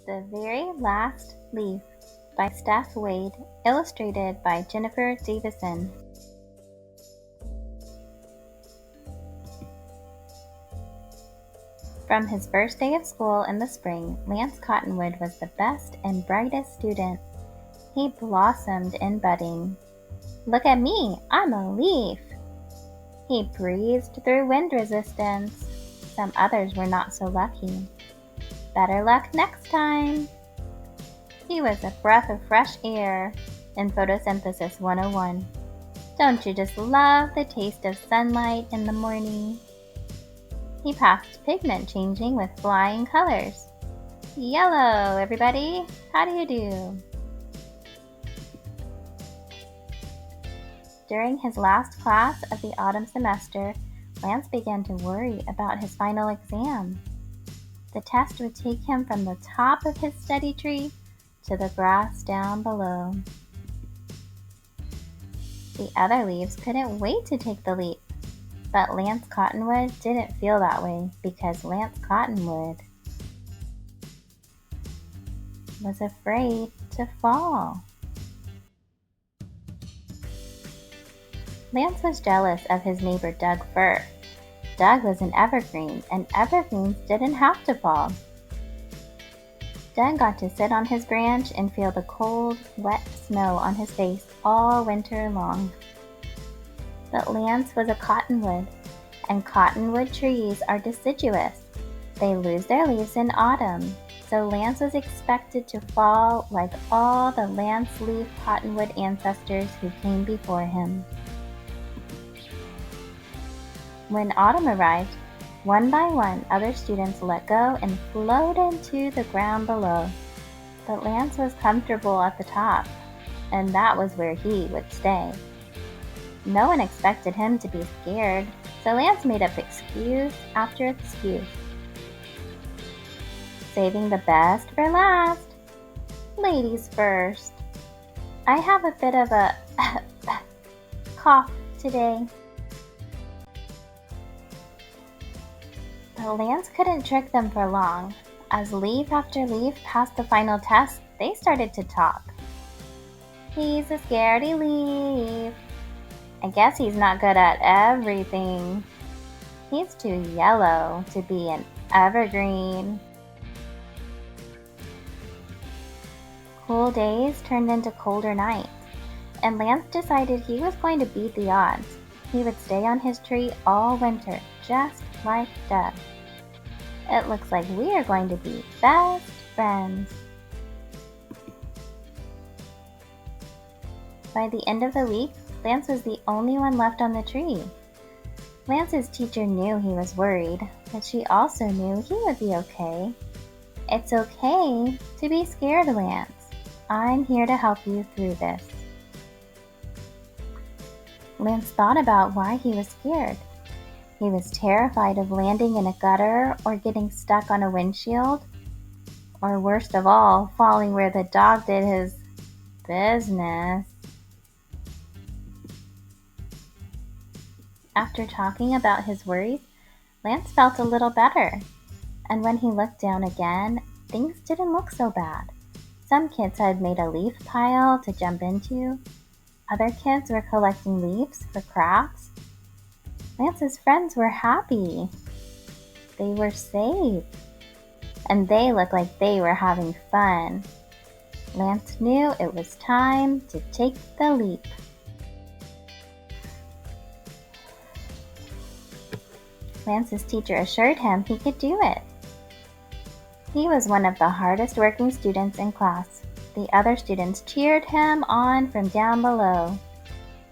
The Very Last Leaf by Steph Wade, illustrated by Jennifer Davison. From his first day of school in the spring, Lance Cottonwood was the best and brightest student. He blossomed in budding. "Look at me, I'm a leaf!" He breezed through wind resistance. Some others were not so lucky. Better luck next time! He was a breath of fresh air in Photosynthesis 101. Don't you just love the taste of sunlight in the morning? He passed pigment changing with flying colors. Yellow, everybody! How do you do? During his last class of the autumn semester, Lance began to worry about his final exam. The test would take him from the top of his study tree to the grass down below. The other leaves couldn't wait to take the leap, but Lance Cottonwood didn't feel that way because Lance Cottonwood was afraid to fall. Lance was jealous of his neighbor Doug Fir. Doug was an evergreen, and evergreens didn't have to fall. Doug got to sit on his branch and feel the cold, wet snow on his face all winter long. But Lance was a cottonwood, and cottonwood trees are deciduous. They lose their leaves in autumn, so Lance was expected to fall like all the Lance Leaf Cottonwood ancestors who came before him. When autumn arrived, one by one other students let go and floated into the ground below. But Lance was comfortable at the top, and that was where he would stay. No one expected him to be scared, so Lance made up excuse after excuse. Saving the best for last. Ladies first. I have a bit of a cough today. But Lance couldn't trick them for long. As leaf after leaf passed the final test, they started to talk. "He's a scaredy leaf. I guess he's not good at everything. He's too yellow to be an evergreen." Cool days turned into colder nights, and Lance decided he was going to beat the odds. He would stay on his tree all winter, just like Doug. "It looks like we are going to be best friends." By the end of the week, Lance was the only one left on the tree. Lance's teacher knew he was worried, but she also knew he would be okay. "It's okay to be scared, Lance. I'm here to help you through this." Lance thought about why he was scared. He was terrified of landing in a gutter or getting stuck on a windshield, or worst of all, falling where the dog did his business. After talking about his worries, Lance felt a little better, and when he looked down again, things didn't look so bad. Some kids had made a leaf pile to jump into. Other kids were collecting leaves for crafts. Lance's friends were happy. They were safe. And they looked like they were having fun. Lance knew it was time to take the leap. Lance's teacher assured him he could do it. He was one of the hardest working students in class. The other students cheered him on from down below.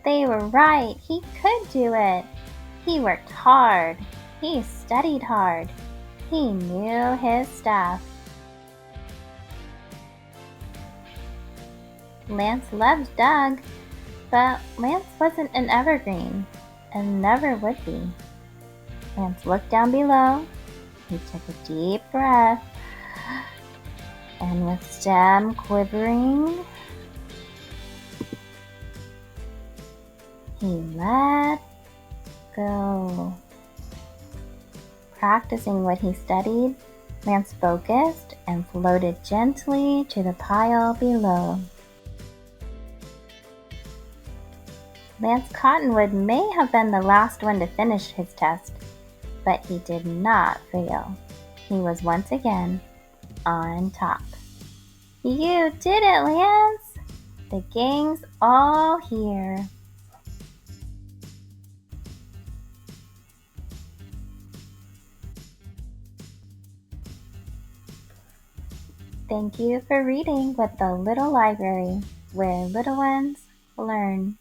They were right, he could do it. He worked hard. He studied hard. He knew his stuff. Lance loved Doug, but Lance wasn't an evergreen, and never would be. Lance looked down below. He took a deep breath, and with stem quivering, he let go. Practicing what he studied, Lance focused and floated gently to the pile below. Lance Cottonwood may have been the last one to finish his test, but he did not fail. He was once again on top. You did it, Lance! The gang's all here. Thank you for reading with the Little Library, where little ones learn.